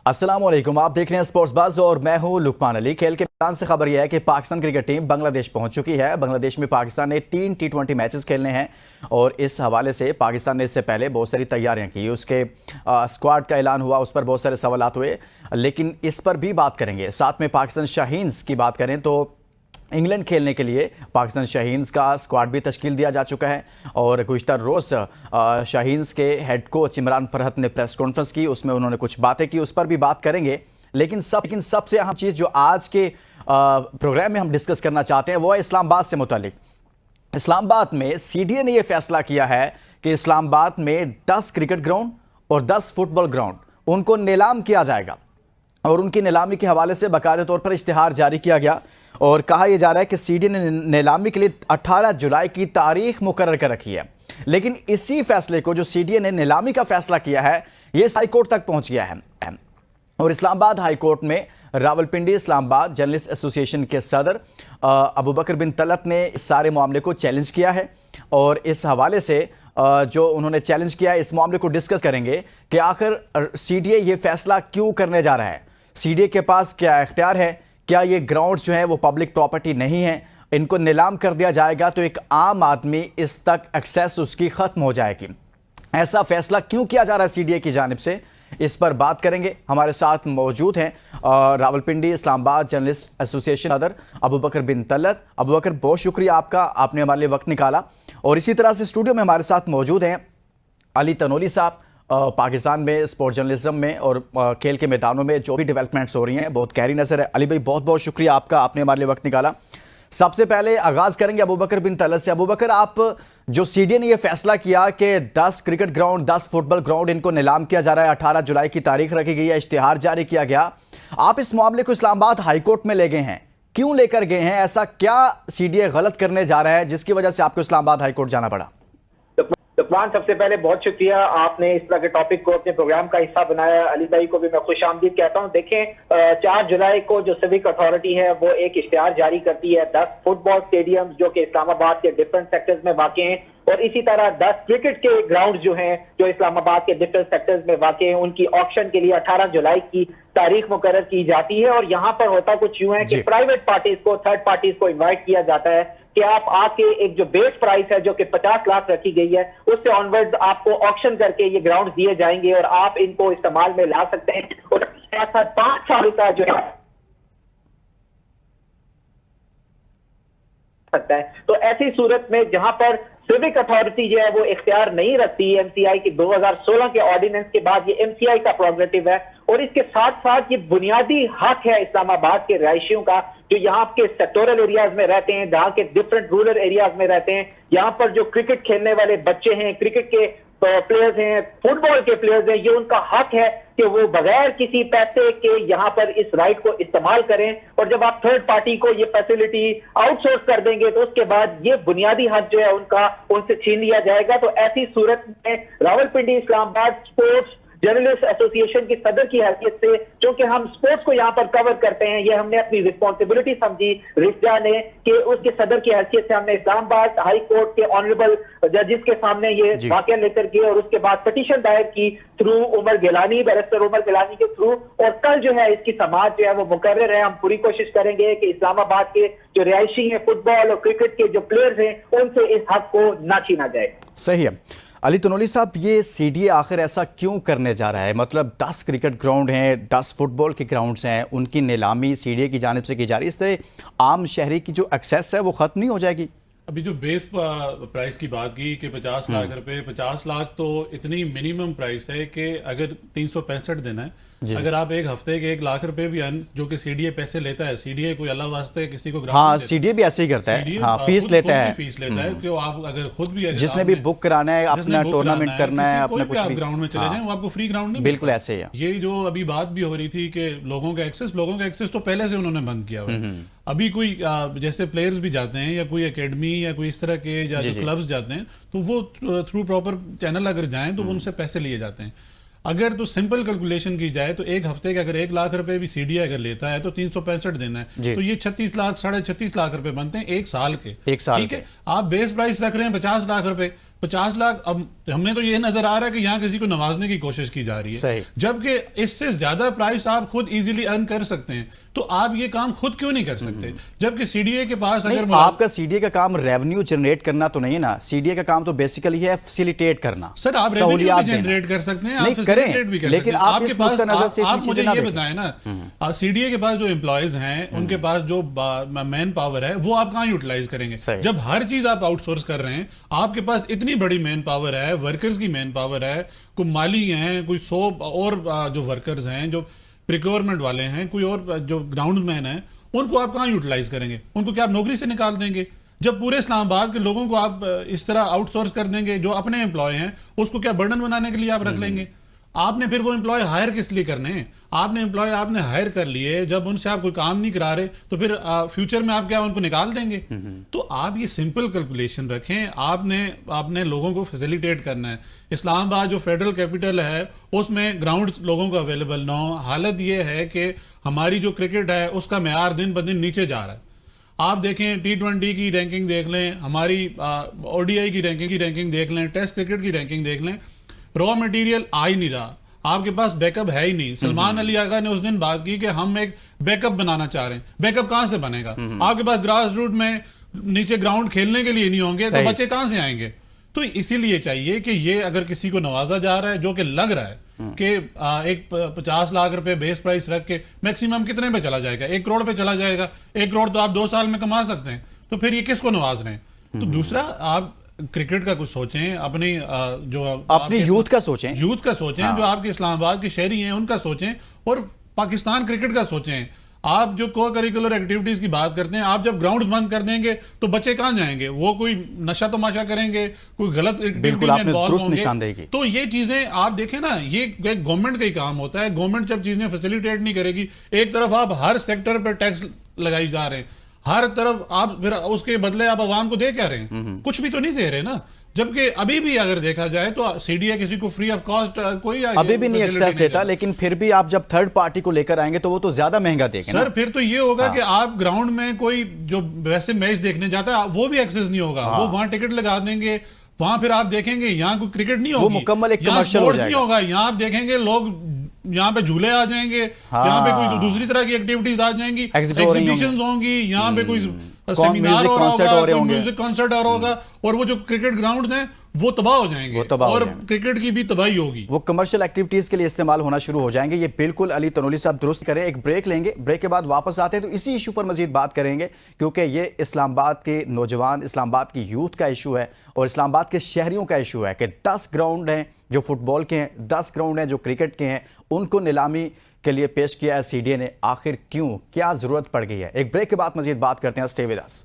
अस्सलाम वालेकुम, आप देख रहे हैं स्पोर्ट्स बज़ और मैं हूं लुकमान अली। खेल के मैदान से खबर यह है कि पाकिस्तान क्रिकेट टीम बांग्लादेश पहुंच चुकी है। बांग्लादेश में पाकिस्तान ने 3 T20 मैचेस खेलने हैं और इस हवाले से पाकिस्तान ने इससे पहले बहुत सारी तैयारियां की। उसके स्क्वाड का ऐलान हुआ, उस पर बहुत सारे सवालात हुए, लेकिन इस पर भी बात करेंगे। साथ में पाकिस्तान शाहीन्स की बात करें तो इंग्लैंड खेलने के लिए पाकिस्तान शाहीन्स का स्क्वाड भी तश्कील दिया जा चुका है और गुज़िश्ता रोज़ शाहीन्स के हेड कोच इमरान फरहत ने प्रेस कॉन्फ्रेंस की, उसमें उन्होंने कुछ बातें की, उस पर भी बात करेंगे। लेकिन सबसे अहम चीज़ जो आज के प्रोग्राम में हम डिस्कस करना चाहते हैं वो है इस्लामाबाद से मुतालिक। इस्लामाबाद में CDA ने यह फैसला किया है कि इस्लामाबाद में 10 क्रिकेट ग्राउंड और 10 फुटबॉल ग्राउंड उनको नीलाम किया जाएगा और उनकी नीलामी के हवाले से बाकायदा तौर पर इश्तिहार जारी किया गया और कहा यह जा रहा है कि CDA ने नीलामी के लिए 18 जुलाई की तारीख मुकर्रर कर रखी है। लेकिन इसी फैसले को जो CDA ने नीलामी का फैसला किया है ये हाई कोर्ट तक पहुंच गया है और इस्लामाबाद हाई कोर्ट में रावलपिंडी इस्लामाबाद जर्नलिस्ट एसोसिएशन के सदर अबू बकर बिन तलत ने इस सारे मामले को चैलेंज किया है और इस हवाले से जो उन्होंने चैलेंज किया है इस मामले को डिस्कस करेंगे कि आखिर CDA ये फैसला क्यों करने जा रहा है। CDA के पास क्या इख्तियार है, क्या ये ग्राउंड्स जो हैं वो पब्लिक प्रॉपर्टी नहीं है, इनको नीलाम कर दिया जाएगा तो एक आम आदमी इस तक एक्सेस उसकी ख़त्म हो जाएगी। ऐसा फैसला क्यों किया जा रहा है CDA की जानिब से, इस पर बात करेंगे। हमारे साथ मौजूद हैं रावलपिंडी इस्लामाबाद जर्नलिस्ट एसोसिएशन सदर अबू बकर बिन तलत। अबू बकर, बहुत शुक्रिया आपका, आपने हमारे लिए वक्त निकाला। और इसी तरह से स्टूडियो में हमारे साथ मौजूद हैं अली तनोली साहब। पाकिस्तान में स्पोर्ट्स जर्नलिज्म में और खेल के मैदानों में जो भी डेवलपमेंट्स हो रही हैं बहुत गहरी नज़र है। अली भाई, बहुत बहुत शुक्रिया आपका, आपने हमारे लिए वक्त निकाला। सबसे पहले आगाज़ करेंगे अबू बकर बिन तलत से। अबू बकर, आप जो CDA ने यह फैसला किया कि 10 क्रिकेट ग्राउंड 10 फुटबॉल ग्राउंड इनको नीलाम किया जा रहा है, 18 जुलाई की तारीख रखी गई है, इश्तिहार जारी किया गया, आप इस मामले को इस्लामाबाद हाई कोर्ट में ले गए हैं, क्यों लेकर गए हैं? ऐसा क्या CDA गलत करने जा रहा है जिसकी वजह से आपको इस्लामाबाद हाई कोर्ट जाना पड़ा? लुकमान, सबसे पहले बहुत शुक्रिया, आपने इस तरह के टॉपिक को अपने प्रोग्राम का हिस्सा बनाया। अली भाई को भी मैं खुश आमदीद कहता हूं। देखें, 4 जुलाई को जो सिविक अथॉरिटी है वो एक इश्तिहार जारी करती है 10 फुटबॉल स्टेडियम जो कि इस्लामाबाद के डिफरेंट सेक्टर्स में वाक़ हैं और इसी तरह 10 क्रिकेट के ग्राउंड जो हैं जो इस्लामाबाद के डिफरेंट सेक्टर्स में वाक़ हैं, उनकी ऑक्शन के लिए 18 जुलाई की तारीख मुकर्रर की जाती है। और यहाँ पर होता कुछ यूं है कि प्राइवेट पार्टीज को, थर्ड पार्टीज को इन्वाइट किया जाता है कि आप आके एक जो बेस प्राइस है जो कि 50 लाख रखी गई है उससे ऑनवर्ड आपको ऑक्शन करके ये ग्राउंड दिए जाएंगे और आप इनको इस्तेमाल में ला सकते हैं और 5 साल का जो है सकता है। तो ऐसी सूरत में जहां पर सिविक अथॉरिटी जो है वो इख्तियार नहीं रखती MCI की 2016 के ऑर्डिनेंस के बाद, ये MCI का प्रोग्रेटिव है और इसके साथ साथ ये बुनियादी हक है इस्लामाबाद के रहायशियों का जो यहाँ के सेक्टोरल एरियाज में रहते हैं, जहाँ के डिफरेंट रूरल एरियाज में रहते हैं, यहाँ पर जो क्रिकेट खेलने वाले बच्चे हैं, क्रिकेट के प्लेयर्स हैं, फुटबॉल के प्लेयर्स हैं, ये उनका हक है कि वो बगैर किसी पैसे के यहाँ पर इस राइट को इस्तेमाल करें। और जब आप थर्ड पार्टी को ये फैसिलिटी आउटसोर्स कर देंगे तो उसके बाद ये बुनियादी हक जो है उनका उनसे छीन लिया जाएगा। तो ऐसी सूरत में Rawalpindi Islamabad sports journalist association की सदर की हैसियत से, क्योंकि हम स्पोर्ट्स को यहाँ पर कवर करते हैं, ये हमने अपनी रिस्पॉन्सिबिलिटी समझी रिश्ता ने कि उसके सदर की हैसियत से हमने इस्लामाबाद हाई कोर्ट के ऑनरेबल जजेस के सामने ये वाकया लेकर गए और उसके बाद पिटीशन दायर की थ्रू उमर गिलानी, बैरिस्टर उमर गिलानी के थ्रू। और कल जो है इसकी समाअत जो है वो मुकर्रर है। हम पूरी कोशिश करेंगे कि इस्लामाबाद के जो रिहायशी हैं, फुटबॉल और क्रिकेट के जो प्लेयर्स हैं, उनसे इस हक को ना छीना जाए। सही है। अली तनोली साहब, ये CDA आखिर ऐसा क्यों करने जा रहा है? मतलब 10 क्रिकेट ग्राउंड हैं, 10 फुटबॉल के ग्राउंड्स हैं, उनकी नीलामी CDA की जानिब से की जा रही है, इस तरह आम शहरी की जो एक्सेस है वो ख़त्म नहीं हो जाएगी? अभी जो बेस प्राइस की बात की कि 50 लाख रुपए, 50 लाख तो इतनी मिनिमम प्राइस है कि अगर 365 दिन है, अगर आप एक हफ्ते के 1 लाख रुपए भी जो कि CDA पैसे लेता है, CDA कोई अल्लाह वास्ते किसी को हाँ, CDA भी ऐसे ही करता है, हाँ, फीस लेता है कि आप अगर खुद भी जिसने भी बुक कराना है, अपना टूर्नामेंट करना है, अपना कुछ भी ग्राउंड में चले जाएं, वो आपको फ्री ग्राउंड नहीं, बिल्कुल ऐसे ही है। ये जो अभी बात भी हो रही थी कि लोगों का एक्सेस तो पहले से उन्होंने बंद किया हुआ है। अभी कोई जैसे प्लेयर्स भी जाते हैं या कोई एकेडमी या कोई इस तरह के जो क्लब्स जाते हैं तो वो थ्रू प्रॉपर चैनल अगर जाएं तो उनसे पैसे लिए जाते हैं। अगर तो सिंपल कैलकुलेशन की जाए तो एक हफ्ते के अगर 1 लाख रुपए भी CDA अगर लेता है तो 365 दिन है तो ये 36 लाख 36.5 लाख रुपए बनते हैं एक साल के। ठीक है, आप बेस प्राइस रख रहे हैं 50 लाख रुपए, 50 लाख, اب ہمیں تو یہ نظر آ رہا ہے کہ یہاں کسی کو نوازنے کی کوشش کی جا رہی ہے، جبکہ اس سے زیادہ پرائس آپ خود ایزیلی ارن کر سکتے ہیں، تو آپ یہ کام خود کیوں نہیں کر سکتے؟ جبکہ سی ڈی اے کے پاس اگر آپ کا سی ڈی اے کا کام ریونیو جنریٹ کرنا تو نہیں ہے نا، سی ڈی اے کا کام تو بیسیکلی ہے فیسیلیٹیٹ کرنا، سر آپ ریونیو بھی جنریٹ کر سکتے ہیں، آپ فیسیلیٹیٹ بھی کر سکتے ہیں، آپ کے پاس، آپ مجھے یہ بتائیں نا، سی ڈی اے کے پاس جو امپلائیز ہیں ان کے پاس جو مین پاور ہے وہ آپ کہاں یوٹیلائز کریں گے؟ جب ہر چیز آپ آؤٹ سورس کر رہے ہیں، آپ کے پاس اتنی بڑی مین پاور ہے، ورکرز کی مین پاور ہے، کوئی مالی ہیں، کوئی 100 اور جو ورکرز ہیں، جو پریکیورمنٹ والے ہیں، کوئی اور جو گراؤنڈ مین ہیں، ان کو آپ کہاں یوٹیلائز کریں گے؟ ان کو کیا آپ نوکری سے نکال دیں گے؟ جب پورے اسلام آباد کے لوگوں کو آپ اس طرح آؤٹ سورس کر دیں گے، جو اپنے امپلائی ہیں اس کو کیا برڈن بنانے کے لیے آپ رکھ لیں گے؟ آپ نے پھر وہ امپلائی ہائر کس لیے کرنے ہیں؟ آپ نے امپلائی آپ نے ہائر کر لیے، جب ان سے آپ کوئی کام نہیں کرا رہے تو پھر فیوچر میں آپ کیا ان کو نکال دیں گے؟ تو آپ یہ سمپل کیلکولیشن رکھیں، آپ نے لوگوں کو فیسیلیٹیٹ کرنا ہے۔ اسلام آباد جو فیڈرل کیپٹل ہے اس میں گراؤنڈ لوگوں کو اویلیبل نہ ہو، حالت یہ ہے کہ ہماری جو کرکٹ ہے اس کا معیار دن بدن نیچے جا رہا ہے۔ آپ دیکھیں T20 کی رینکنگ دیکھ لیں، ہماری او ڈی آئی کی رینکنگ دیکھ لیں، ٹیسٹ کرکٹ کی رینکنگ دیکھ لیں، را مٹیریل آ ہی نہیں رہا، آپ کے پاس بیک اپ ہے ہی نہیں۔ سلمان علی آغا نے اس دن بات کی کہ ہم ایک بیک اپ بنانا چاہ رہے ہیں، بیک اپ کہاں سے بنے گا؟ آپ کے پاس گراس روٹ میں نیچے گراؤنڈ کھیلنے کے لیے نہیں ہوں گے تو بچے کہاں سے آئیں گے؟ تو اسی لیے چاہیے کہ یہ اگر کسی کو نوازا جا رہا ہے، جو کہ لگ رہا ہے کہ ایک 50 لاکھ روپے بیس پرائس رکھ کے میکسیمم کتنے پہ چلا جائے گا؟ 1 کروڑ پہ چلا جائے گا۔ 1 کروڑ تو آپ 2 سال میں کما سکتے ہیں، تو پھر یہ کس کو نواز رہے ہیں؟ تو دوسرا، آپ کرکٹ کا کچھ سوچیں، اپنی یوتھ کا سوچیں، جو آپ کے اسلام آباد کے شہری ہیں ان کا سوچیں، اور پاکستان کرکٹ کا سوچیں۔ آپ جو کو کریکولر ایکٹیویٹیز کی بات کرتے ہیں، آپ جب گراؤنڈز بند کر دیں گے تو بچے کہاں جائیں گے؟ وہ کوئی نشہ تماشا کریں گے، کوئی غلط ایکٹیویٹی میں انوالو ہوں گے۔ تو یہ چیزیں آپ دیکھیں نا، یہ گورنمنٹ کا ہی کام ہوتا ہے۔ گورنمنٹ جب چیزیں فیسیلیٹیٹ نہیں کرے گی، ایک طرف آپ ہر سیکٹر پر ٹیکس لگائی جا رہے ہیں، ہر طرف آپ پھر اس کے بدلے آپ عوام کو دے کیا رہے ہیں؟ کچھ بھی تو نہیں دے رہے نا۔ جبکہ ابھی بھی اگر دیکھا جائے تو سی ڈی اے کسی کو فری آف کاسٹ کوئی ابھی بھی نہیں ایکسیس دیتا، لیکن پھر بھی آپ جب تھرڈ پارٹی کو لے کر آئیں گے تو وہ تو زیادہ مہنگا دے گا سر۔ پھر تو یہ ہوگا کہ آپ گراؤنڈ میں کوئی جو ویسے میچ دیکھنے جاتا ہے وہ بھی ایکسیس نہیں ہوگا، وہ وہاں ٹکٹ لگا دیں گے، وہاں پھر آپ دیکھیں گے یہاں کوئی کرکٹ نہیں ہوگی، مکمل ایک کمرشل ہو جائے گا۔ یہاں آپ دیکھیں گے لوگ یہاں پہ جھولے آ جائیں گے، یہاں پہ کوئی دوسری طرح کی ایکٹیویٹیز آ جائیں گی، ایگزیبیشنز ہوں گی، یہاں پہ کوئی سیمینار ہو رہا ہوگا، میوزک کنسرٹ ہو رہا ہوگا، اور وہ جو کرکٹ گراؤنڈز ہیں وہ تباہ ہو جائیں گے، اور کرکٹ کی بھی تباہی ہوگی، وہ کمرشل ایکٹیویٹیز کے لیے استعمال ہونا شروع ہو جائیں گے۔ یہ بالکل علی تنولی صاحب درست کریں۔ ایک بریک لیں گے، بریک کے بعد واپس آتے ہیں تو اسی ایشو پر مزید بات کریں گے، کیونکہ یہ اسلام آباد کے نوجوان، اسلام آباد کی یوتھ کا ایشو ہے اور اسلام آباد کے شہریوں کا ایشو ہے کہ 10 گراؤنڈ ہیں جو فٹ بال کے ہیں، 10 گراؤنڈ ہیں جو کرکٹ کے ہیں، ان کو نیلامی کے لیے پیش کیا ہے سی ڈی اے نے۔ آخر کیوں، کیا ضرورت پڑ گئی ہے؟ ایک بریک کے بعد مزید بات کرتے ہیں، اسٹے ود اس۔